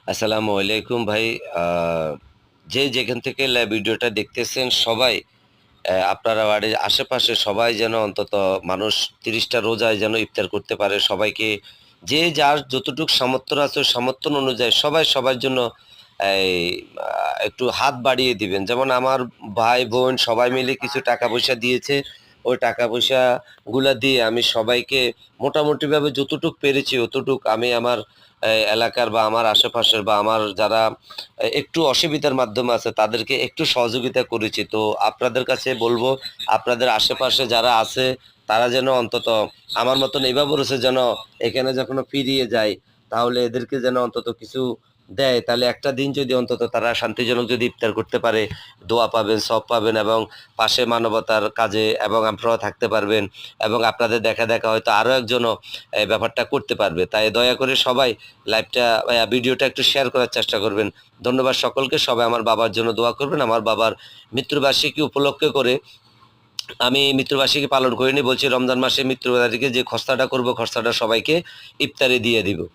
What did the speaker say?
আসসালামু আলাইকুম ভাই। যে যেখান থেকে ভিডিওটা দেখতেছেন সবাই আপনারা বাড়ির আশেপাশে সবাই যেন অন্তত মানুষ ৩০ টা রোজায় যেন ইফতার করতে পারে। সবাইকে যে যার যতটুক সামর্থ্য আছে ওই সামর্থ্য অনুযায়ী সবাই সবার জন্য এই আ একটু হাত বাড়িয়ে দিবেন। যেমন আমার ভাই-বোন সবাই মিলে কিছু টাকা-পয়সা দিয়েছে। ওই টাকা-পয়সা গুলা দিয়ে আমি সবাইকে মোটামুটিভাবে যতটুক পেরেছি অতটুক আমি আমার এলাকার বা আমার আশেপাশের বা আমার যারা একটু অসুবিধার মাধ্যমে আছে তাদেরকে একটু সহযোগিতা করেছি। তো আপনাদের কাছে বলব, আপনাদের আশেপাশে যারা আছে তারা যেন অন্তত আমার মতন এভাবে বলেছে যেন এখানে যখন ফিরিয়ে যায় তাহলে এদেরকে যেন অন্তত কিছু দেয়। তাহলে একটা দিন যদি অন্তত তারা শান্তিজনক যদি ইফতার করতে পারে, দোয়া পাবেন, সওয়াব পাবেন এবং পাশে মানবতার কাজে এবং আপনারাও থাকতে পারবেন এবং আপনাদের দেখা হয়তো আরো একজনও ব্যাপারটা করতে পারবে। তাই দয়া করে সবাই লাইভটা ভিডিওটা একটু শেয়ার করার চেষ্টা করবেন। ধন্যবাদ সকলকে। সবাই আমার বাবার জন্য দোয়া করবেন। আমার বাবার মৃত্যুবার্ষিকী উপলক্ষে করে আমি মৃত্যুবার্ষিকী পালন করিনি। বলছি রমজান মাসে মৃত্যুবার্ষিকী যে খরচাটা করব, খরচাটা সবাইকে ইফতারে দিয়ে দিব।